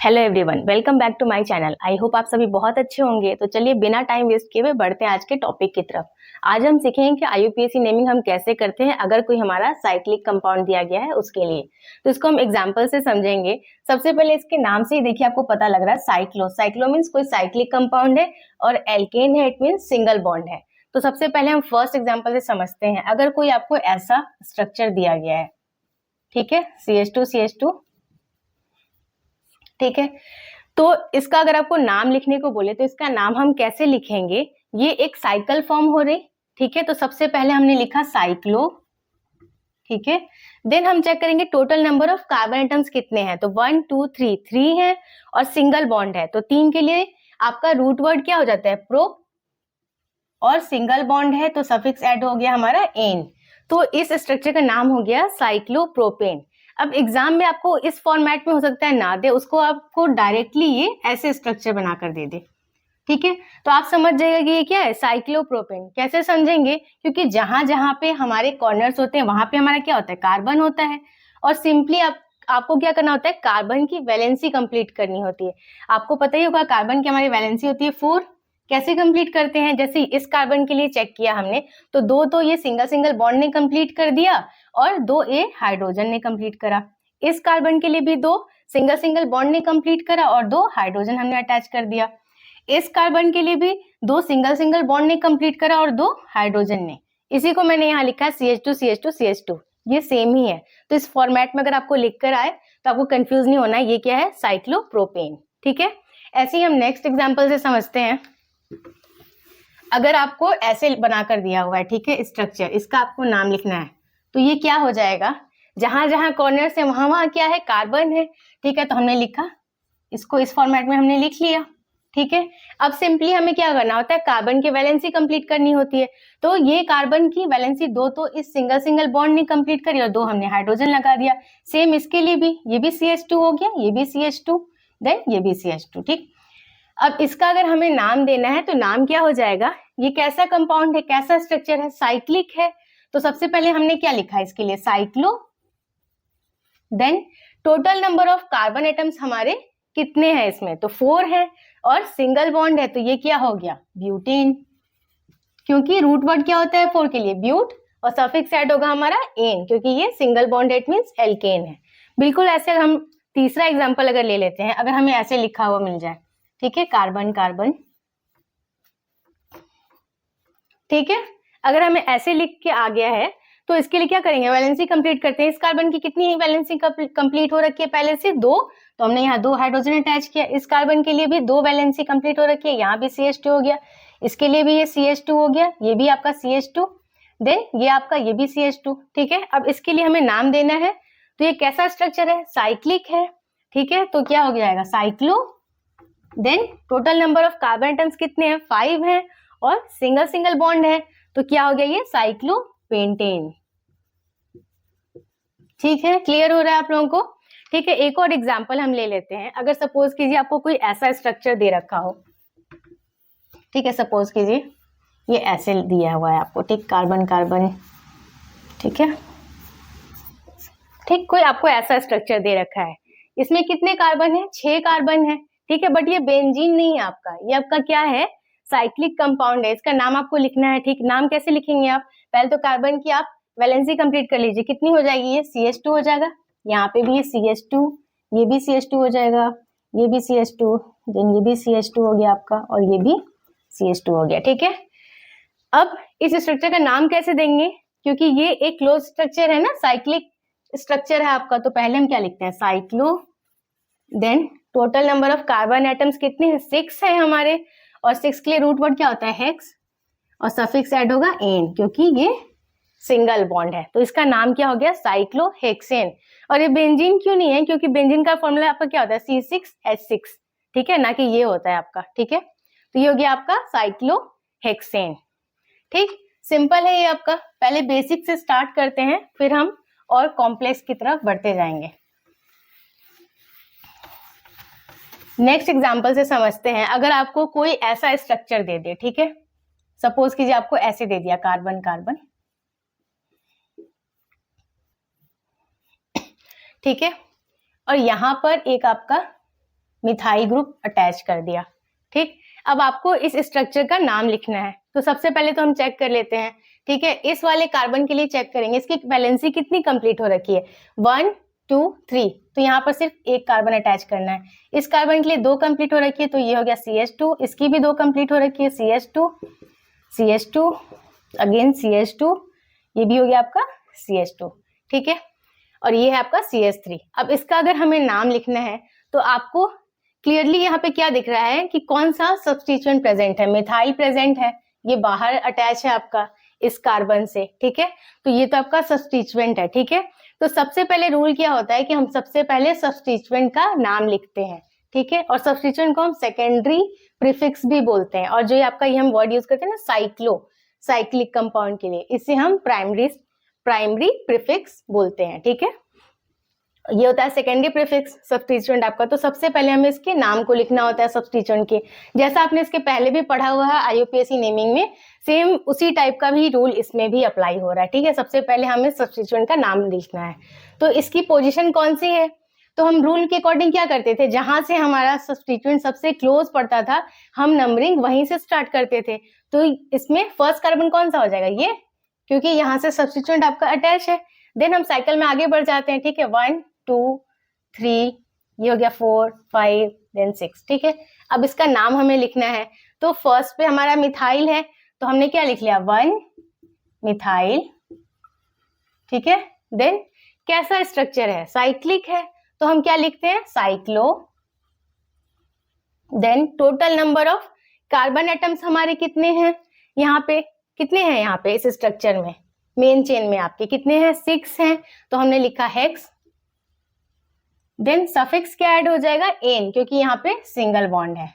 Hello everyone, welcome back to my channel. I hope आप सभी बहुत अच्छे होंगे। तो चलिए बिना टाइम वेस्ट किए हुए बढ़ते हैं आज के टॉपिक की तरफ। आज हम सीखेंगे कि आईयूपीएसी नेमिंग हम कैसे करते हैं अगर कोई हमारा साइक्लिक कंपाउंड दिया गया है उसके लिए। तो इसको हम एग्जांपल से समझेंगे। सबसे पहले इसके नाम से ही देखिए आपको पता लग रहा है साइक्लो। साइक्लो मीन्स कोई साइक्लिक कंपाउंड है और एल्केन है, इट मीन्स सिंगल बॉन्ड है। तो सबसे पहले हम फर्स्ट एग्जाम्पल से समझते हैं। अगर कोई आपको ऐसा स्ट्रक्चर दिया गया है, ठीक है, CH2CH2, ठीक है, तो इसका अगर आपको नाम लिखने को बोले तो इसका नाम हम कैसे लिखेंगे। ये एक साइकिल फॉर्म हो रही, ठीक है। तो सबसे पहले हमने लिखा साइक्लो, ठीक है। देन हम चेक करेंगे total number of carbon atoms कितने हैं। तो 1 2 3 3 है और सिंगल बॉन्ड है। तो 3 के लिए आपका रूट वर्ड क्या हो जाता है, प्रो, और सिंगल बॉन्ड है तो सफिक्स ऐड हो गया हमारा एन। तो इस स्ट्रक्चर का नाम हो गया साइक्लोप्रोपेन। अब एग्जाम में आपको इस फॉर्मेट में हो सकता है ना दे, उसको आपको डायरेक्टली ये ऐसे स्ट्रक्चर बनाकर दे दे, ठीक है। तो आप समझ जाइएगा कि ये क्या है, साइक्लोप्रोपेन। कैसे समझेंगे, क्योंकि जहां जहां पे हमारे कॉर्नर्स होते हैं वहां पे हमारा क्या होता है, कार्बन होता है। और सिंपली आपको क्या करना होता है, कार्बन की वैलेंसी कंप्लीट करनी होती है। आपको पता ही होगा कार्बन की हमारी वैलेंसी होती है 4। कैसे कंप्लीट करते हैं, जैसे इस कार्बन के लिए चेक किया हमने तो 2 तो ये सिंगल सिंगल बॉन्ड ने कंप्लीट कर दिया और 2 ये हाइड्रोजन ने कंप्लीट करा। इस कार्बन के लिए भी 2 सिंगल सिंगल बॉन्ड ने कंप्लीट करा और 2 हाइड्रोजन हमने अटैच कर दिया। इस कार्बन के लिए भी 2 सिंगल सिंगल बॉन्ड ने कंप्लीट करा और 2 हाइड्रोजन ने। इसी को मैंने यहाँ लिखा है CH2CH2CH2, ये सेम ही है। तो इस फॉर्मेट में अगर आपको लिख कर आए तो आपको कंफ्यूज नहीं होना है, ये क्या है, साइक्लोप्रोपेन, ठीक है। ऐसे ही हम नेक्स्ट एग्जांपल से समझते हैं। अगर आपको ऐसे बनाकर दिया हुआ है, ठीक है, स्ट्रक्चर, इसका आपको नाम लिखना है तो ये क्या हो जाएगा, जहां जहां कॉर्नर से वहां वहां क्या है, कार्बन है, ठीक है। तो हमने लिखा, इसको इस फॉर्मेट में हमने लिख लिया, ठीक है। अब सिंपली हमें क्या करना होता है, कार्बन की वैलेंसी कंप्लीट करनी होती है। तो ये कार्बन की वैलेंसी 2 तो इस सिंगल सिंगल बॉन्ड ने कंप्लीट करी और 2 हमने हाइड्रोजन लगा दिया। सेम इसके लिए भी, ये भी CH2 हो गया, ये भी CH2, देन ये भी CH2, ठीक। अब इसका अगर हमें नाम देना है तो नाम क्या हो जाएगा, ये कैसा कंपाउंड है, कैसा स्ट्रक्चर है, साइक्लिक है। तो सबसे पहले हमने क्या लिखा है इसके लिए, cyclo. Then total number of carbon atoms हमारे कितने हैं इसमें, तो 4 है और सिंगल बॉन्ड है तो ये क्या हो गया, ब्यूटेन। क्योंकि रूट वर्ड क्या होता है 4 के लिए, ब्यूट, और सफिक्स ऐड होगा हमारा एन, क्योंकि ये single bond it means alkane है। बिल्कुल ऐसे हम तीसरा एग्जांपल अगर ले लेते हैं, अगर हमें ऐसे लिखा हुआ मिल जाए, ठीक है, कार्बन कार्बन, ठीक है। अगर हमें ऐसे लिख के आ गया है तो इसके लिए क्या करेंगे, वैलेंसी कंप्लीट करते हैं। इस कार्बन की कितनी वैलेंसी कंप्लीट हो रखी है, पहले से 2, तो हमने यहाँ 2 हाइड्रोजन अटैच किया। इस कार्बन के लिए भी 2 वैलेंसी कंप्लीट हो रखी है, यहाँ भी CH2 हो गया, इसके लिए भी ये CH2 हो गया, ये भी आपका CH2, देन ये आपका ये भी CH2, ठीक है। अब इसके लिए हमें नाम देना है तो ये कैसा स्ट्रक्चर है, साइक्लिक है, ठीक है। तो क्या हो जाएगा, cyclo. Then total number of carbon atoms कितने हैं, 5 हैं और सिंगल सिंगल बॉन्ड है तो क्या हो गया, ये साइक्लोपेंटेन, ठीक है। क्लियर हो रहा है आप लोगों को, ठीक है। एक और एग्जांपल हम ले लेते हैं। अगर सपोज कीजिए आपको कोई ऐसा स्ट्रक्चर दे रखा हो, ठीक है, सपोज कीजिए ये ऐसे दिया हुआ है आपको, ठीक, कार्बन कार्बन, ठीक है, ठीक, कोई आपको ऐसा स्ट्रक्चर दे रखा है। इसमें कितने कार्बन है, 6 कार्बन है, ठीक है। बट ये बेंजीन नहीं है आपका, ये आपका क्या है, साइक्लिक कंपाउंड है। इसका नाम आपको लिखना है, ठीक। नाम कैसे लिखेंगे आप, पहले तो कार्बन की आप वैलेंसी कंप्लीट कर लीजिए, कितनी हो जाएगी, ये CH2 हो जाएगा, यहाँ पे भी ये CH2, ये भी CH2 हो जाएगा, ये भी CH2, देन ये भी CH2 हो गया आपका, और ये भी CH2 हो गया, ठीक है। अब इस स्ट्रक्चर का नाम कैसे देंगे, क्योंकि ये एक क्लोज स्ट्रक्चर है ना, साइक्लिक स्ट्रक्चर है आपका, तो पहले हम क्या लिखते हैं, cyclo. Then total number of carbon atoms कितने हैं, 6 है हमारे, और 6 के लिए रूट वर्ड क्या होता है, हेक्स, और सफिक्स ऐड होगा एन, क्योंकि ये सिंगल बॉन्ड है। तो इसका नाम क्या हो गया, साइक्लोहेक्सेन। और ये बेंजीन क्यों नहीं है, क्योंकि बेंजीन का फॉर्मूला आपका क्या होता है, C6H6, ठीक है, ना कि ये होता है आपका, ठीक है। तो ये हो गया आपका साइक्लोहेक्सेन, ठीक। सिंपल है ये आपका। पहले बेसिक से स्टार्ट करते हैं, फिर हम और कॉम्प्लेक्स की तरफ बढ़ते जाएंगे। नेक्स्ट एग्जांपल से समझते हैं। अगर आपको कोई ऐसा स्ट्रक्चर दे दे, ठीक है, सपोज कीजिए आपको ऐसे दे दिया, कार्बन कार्बन, ठीक है, और यहां पर एक आपका मिथाइल ग्रुप अटैच कर दिया। ठीक, अब आपको इस स्ट्रक्चर का नाम लिखना है। तो सबसे पहले तो हम चेक कर लेते हैं। ठीक है, इस वाले कार्बन के लिए चेक करेंगे इसकी वैलेंसी कितनी कंप्लीट हो रखी है, 1 2 3। तो यहाँ पर सिर्फ एक कार्बन अटैच करना है। इस कार्बन के लिए 2 कंप्लीट हो रखी है, तो ये हो गया CH2, इसकी भी 2 कंप्लीट हो रखी है, CH2 CH2 अगेन CH2, ये भी हो गया आपका CH2। ठीक है, और ये है आपका CH3। अब इसका अगर हमें नाम लिखना है तो आपको क्लियरली यहाँ पे क्या दिख रहा है कि कौन सा सब्स्टिट्यूएंट प्रेजेंट है। मिथाइल प्रेजेंट है, ये बाहर अटैच है आपका इस कार्बन से। ठीक है, तो ये तो आपका सब्स्टिट्यूएंट है। ठीक है, तो सबसे पहले रूल क्या होता है कि हम सबसे पहले सब्स्टिट्यूएंट का नाम लिखते हैं। ठीक है, और सब्स्टिट्यूएंट को हम सेकेंडरी प्रीफिक्स भी बोलते हैं। और जो आपका ये हम वर्ड यूज करते हैं ना साइक्लिक कंपाउंड के लिए, इसे हम प्राइमरी प्रीफिक्स बोलते हैं। ठीक है, ये होता है सेकेंडरी प्रीफिक्स सब्स्टिट्यूएंट आपका। तो सबसे पहले हमें इसके नाम को लिखना होता है सब्स्टिट्यूएंट के, जैसा आपने इसके पहले भी पढ़ा हुआ है IUPAC नेमिंग में, सेम उसी टाइप का भी रूल इसमें भी अप्लाई हो रहा है। ठीक है, सबसे पहले हमें सब्स्टिट्यूएंट का नाम लिखना है। तो इसकी पोजीशन कौन सी है, तो हम रूल के अकॉर्डिंग क्या करते थे, जहां से हमारा सब्स्टिट्यूएंट सबसे क्लोज पड़ता था हम नंबरिंग वहीं से स्टार्ट करते थे। तो इसमें फर्स्ट कार्बन कौन सा हो जाएगा, ये, क्योंकि यहाँ से सब्स्टिट्यूएंट आपका अटैच है। देन हम साइकिल में आगे बढ़ जाते हैं। ठीक है, 1 2 3, ये हो गया 4 5 देन 6। ठीक है, अब इसका नाम हमें लिखना है। तो फर्स्ट पे हमारा मिथाइल है, तो हमने क्या लिख लिया, 1 मिथाइल। ठीक है, देन कैसा स्ट्रक्चर है, साइक्लिक है, तो हम क्या लिखते हैं, cyclo. Then total number of carbon atoms हमारे कितने हैं, यहाँ पे कितने हैं, यहाँ पे इस स्ट्रक्चर में मेन चेन में आपके कितने हैं, 6 हैं, तो हमने लिखा हेक्स। देन सफिक्स क्या ऐड हो जाएगा, एन, क्योंकि यहाँ पे सिंगल बॉन्ड है।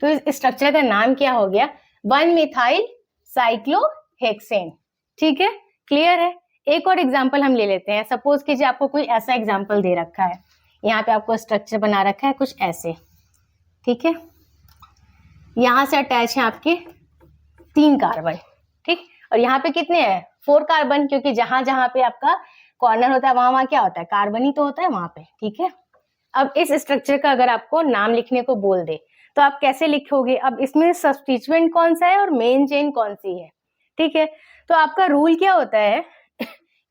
तो इस स्ट्रक्चर का नाम क्या हो गया, 1 मिथाइल साइक्लोहेक्सेन। ठीक है, क्लियर है। एक और एग्जांपल हम ले लेते हैं। सपोज कीजिए आपको कोई ऐसा एग्जांपल दे रखा है, यहाँ पे आपको स्ट्रक्चर बना रखा है कुछ ऐसे। ठीक है, यहाँ से अटैच है आपके 3 कार्बन। ठीक, और यहाँ पे कितने हैं, 4 कार्बन, क्योंकि जहां जहां पे आपका कॉर्नर होता है वहां क्या होता है, कार्बन ही तो होता है वहां पे। ठीक है, अब इस स्ट्रक्चर का अगर आपको नाम लिखने को बोल दे तो आप कैसे लिखोगे, अब इसमें सब्स्टिट्यूएंट कौन सा है और मेन चेन कौन सी है। ठीक है, तो आपका रूल क्या होता है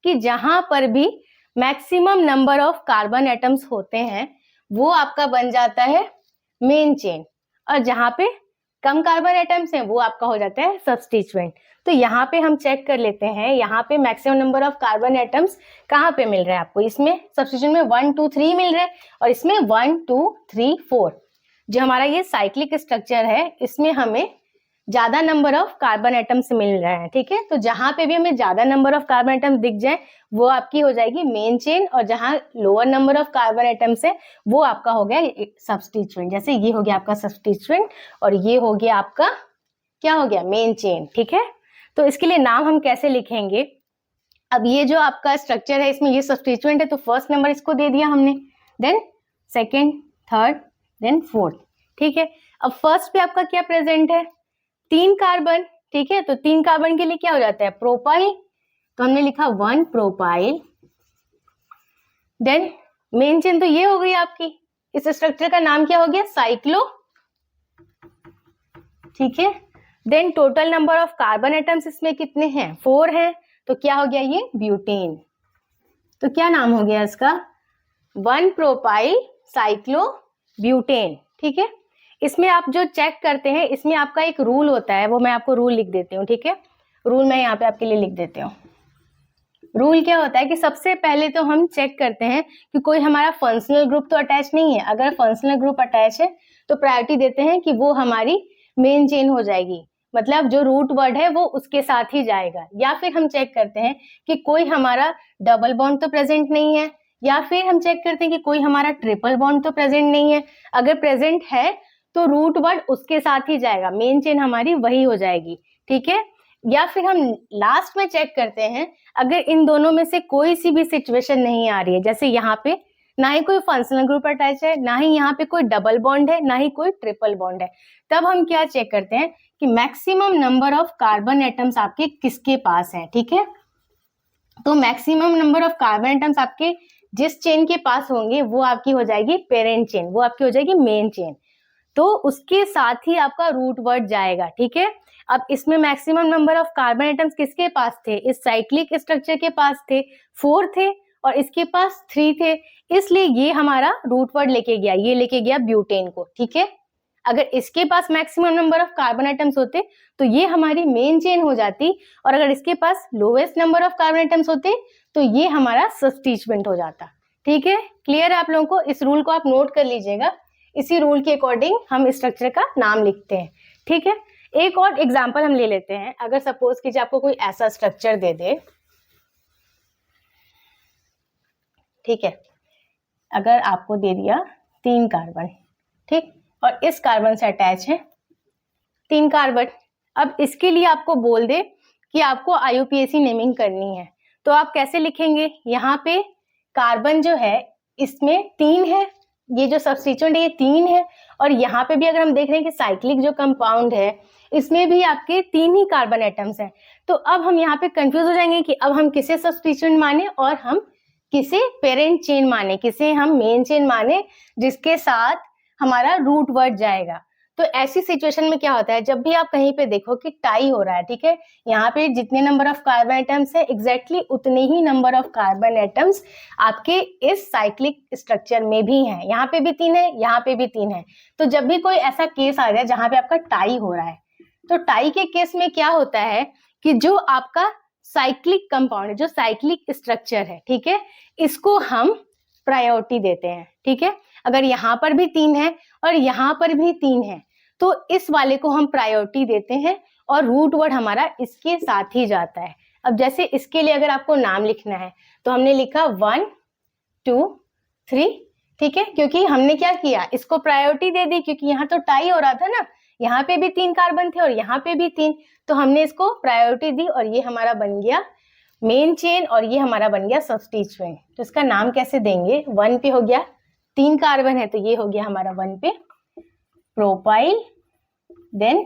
कि जहां पर भी maximum number of carbon atoms होते हैं वो आपका बन जाता है मेन चेन, और जहां पे कम कार्बन एटम्स हैं वो आपका हो जाता है सब्स्टिट्यूएंट। तो यहाँ पे हम चेक कर लेते हैं, यहाँ पे maximum number of carbon atoms कहाँ पे मिल रहा है आपको, इसमें सब्स्टिट्यूएंट में 1 2 3 मिल रहा है, और इसमें 1 2 3 4। जो हमारा ये साइक्लिक स्ट्रक्चर है इसमें हमें ज्यादा नंबर ऑफ कार्बन एटम्स मिल रहे हैं। ठीक है, तो जहां पे भी हमें ज्यादा नंबर ऑफ कार्बन एटम्स दिख जाए वो आपकी हो जाएगी मेन चेन, और जहां lower number of carbon atoms है वो आपका हो गया सब्स्टिट्यूएंट। जैसे ये हो गया आपका सब्स्टिट्यूएंट और ये हो गया आपका क्या हो गया, मेन चेन। ठीक है, तो इसके लिए नाम हम कैसे लिखेंगे, अब ये जो आपका स्ट्रक्चर है इसमें ये सब्स्टिट्यूएंट है तो फर्स्ट नंबर इसको दे दिया हमने, then second, third, then fourth. ठीक है, अब फर्स्ट पे आपका क्या प्रेजेंट है, 3 कार्बन। ठीक है, तो 3 कार्बन के लिए क्या हो जाता है, प्रोपाइल, तो हमने लिखा 1 प्रोपाइल। देन मेन चेन तो ये हो गई आपकी, इस स्ट्रक्चर का नाम क्या हो गया, साइक्लो। ठीक है, then total number of carbon atoms इसमें कितने हैं, 4 हैं, तो क्या हो गया ये ब्यूटेन। तो क्या नाम हो गया इसका, 1 प्रोपाइल साइक्लो ब्यूटेन। ठीक है, इसमें आप जो चेक करते हैं इसमें आपका एक रूल होता है, वो मैं आपको रूल लिख देती हूँ। ठीक है, रूल मैं यहाँ पे आपके लिए लिख देती हूँ। रूल क्या होता है कि सबसे पहले तो हम चेक करते हैं कि कोई हमारा फंक्शनल ग्रुप तो अटैच नहीं है। अगर फंक्शनल ग्रुप अटैच है तो प्रायोरिटी देते हैं कि वो हमारी मेन चेन हो जाएगी, मतलब जो रूट वर्ड है वो उसके साथ ही जाएगा। या फिर हम चेक करते हैं कि कोई हमारा डबल बॉन्ड तो प्रेजेंट नहीं है, या फिर हम चेक करते हैं कि कोई हमारा ट्रिपल बॉन्ड तो प्रेजेंट नहीं है। अगर प्रेजेंट है तो रूट वर्ड उसके साथ ही जाएगा, मेन चेन हमारी वही हो जाएगी। ठीक है, या फिर हम लास्ट में चेक करते हैं अगर इन दोनों में से कोई सी भी सिचुएशन नहीं आ रही है, जैसे यहाँ पे ना ही कोई फंक्शनल ग्रुप अटैच है, ना ही यहाँ पे कोई डबल बॉन्ड है, ना ही कोई ट्रिपल बॉन्ड है, तब हम क्या चेक करते हैं कि maximum number of carbon atoms आपके किसके पास है। ठीक है, तो maximum number of carbon atoms आपके जिस चेन के पास होंगे वो आपकी हो जाएगी पेरेंट चेन, वो आपकी हो जाएगी मेन चेन। तो उसके साथ ही आपका रूट वर्ड जाएगा, ठीक है। अब इसमें maximum number of carbon atoms किसके पास थे, इस साइक्लिक स्ट्रक्चर के पास थे, 4 थे, और इसके पास 3 थे, इसलिए ये हमारा रूट वर्ड लेके गया, ये लेके गया ब्यूटेन को, ठीक है। अगर इसके पास maximum number of carbon atoms होते तो ये हमारी मेन चेन हो जाती, और अगर इसके पास lowest number of carbon atoms होते तो ये हमारा सब्स्टिट्यूएंट हो जाता, ठीक है। क्लियर है आप लोगों को? इस रूल को आप नोट कर लीजिएगा, इसी रूल के अकॉर्डिंग हम स्ट्रक्चर का नाम लिखते हैं, ठीक है। एक और एग्जांपल हम ले लेते हैं। अगर सपोज कीजिए आपको कोई ऐसा स्ट्रक्चर दे दे, ठीक है, अगर आपको दे दिया 3 कार्बन, ठीक, और इस कार्बन से अटैच है 3 कार्बन। अब इसके लिए आपको बोल दे कि आपको IUPAC नेमिंग करनी है, तो आप कैसे लिखेंगे? यहाँ पे कार्बन जो है इसमें 3 है, ये जो सब्स्टिट्यूएंट है ये 3 है, और यहाँ पे भी अगर हम देख रहे हैं कि साइक्लिक जो कंपाउंड है इसमें भी आपके 3 ही कार्बन एटम्स हैं। तो अब हम यहाँ पे कंफ्यूज हो जाएंगे कि अब हम किसे सब्स्टिट्यूएंट माने और हम किसे पेरेंट चेन माने, किसे हम मेन चेन माने जिसके साथ हमारा रूट वर्ड जाएगा। तो ऐसी सिचुएशन में क्या होता है, जब भी आप कहीं पे देखो कि टाई हो रहा है, ठीक है, यहाँ पे जितने नंबर ऑफ कार्बन एटम्स है एग्जैक्टली उतने ही नंबर ऑफ कार्बन एटम्स आपके इस साइक्लिक स्ट्रक्चर में भी हैं। यहाँ पे भी 3 है, यहाँ पे भी 3 है। तो जब भी कोई ऐसा केस आ जाए जहां पे आपका टाई हो रहा है, तो टाई के केस में क्या होता है कि जो आपका साइक्लिक कंपाउंड है, जो साइक्लिक स्ट्रक्चर है, ठीक है, इसको हम प्रायोरिटी देते हैं, ठीक है। अगर यहाँ पर भी 3 है और यहाँ पर भी 3 है तो इस वाले को हम प्रायोरिटी देते हैं और रूट वर्ड हमारा इसके साथ ही जाता है। अब जैसे इसके लिए अगर आपको नाम लिखना है तो हमने लिखा 1 2 3, ठीक है, क्योंकि हमने क्या किया, इसको प्रायोरिटी दे दी, क्योंकि यहाँ तो टाई हो रहा था ना, यहाँ पे भी 3 कार्बन थे और यहाँ पे भी 3, तो हमने इसको प्रायोरिटी दी और ये हमारा बन गया मेन चेन और ये हमारा बन गया सब्स्टिट्यूएंट। तो इसका नाम कैसे देंगे? 1 पे हो गया 3 कार्बन है तो ये हो गया हमारा 1 पे प्रोपाइल, देन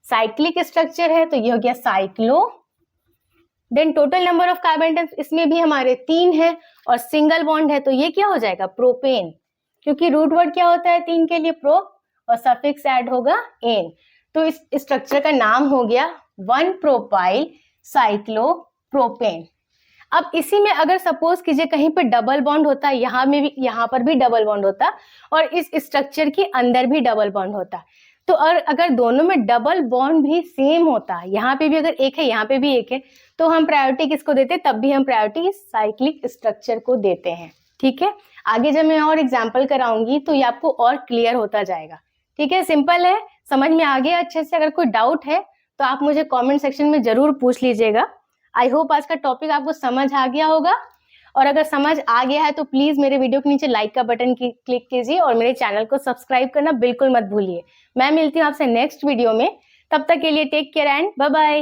साइक्लिक स्ट्रक्चर है तो ये हो गया cyclo, then total number of carbon atoms इसमें भी हमारे 3 है और सिंगल बॉन्ड है तो ये क्या हो जाएगा प्रोपेन, क्योंकि रूट वर्ड क्या होता है 3 के लिए प्रो और सफिक्स ऐड होगा एन। तो इस स्ट्रक्चर का नाम हो गया 1 प्रोपाइल साइक्लो प्रोपेन। अब इसी में अगर सपोज कीजिए कहीं पे डबल बॉन्ड होता, यहाँ में भी, यहाँ पर भी डबल बॉन्ड होता और इस स्ट्रक्चर के अंदर भी डबल बॉन्ड होता, तो और अगर दोनों में डबल बॉन्ड भी सेम होता, यहाँ पे भी अगर एक है यहाँ पे भी एक है, तो हम प्रायोरिटी किसको देते? तब भी हम प्रायोरिटी साइक्लिक स्ट्रक्चर को देते हैं, ठीक है। आगे जब मैं और एग्जाम्पल कराऊंगी तो ये आपको और क्लियर होता जाएगा, ठीक है। सिंपल है, समझ में आ गया अच्छे से? अगर कोई डाउट है तो आप मुझे कॉमेंट सेक्शन में जरूर पूछ लीजिएगा। आई होप आज का टॉपिक आपको समझ आ गया होगा, और अगर समझ आ गया है तो प्लीज मेरे वीडियो के नीचे लाइक का बटन क्लिक कीजिए और मेरे चैनल को सब्सक्राइब करना बिल्कुल मत भूलिए। मैं मिलती हूँ आपसे नेक्स्ट वीडियो में, तब तक के लिए take care and bye bye.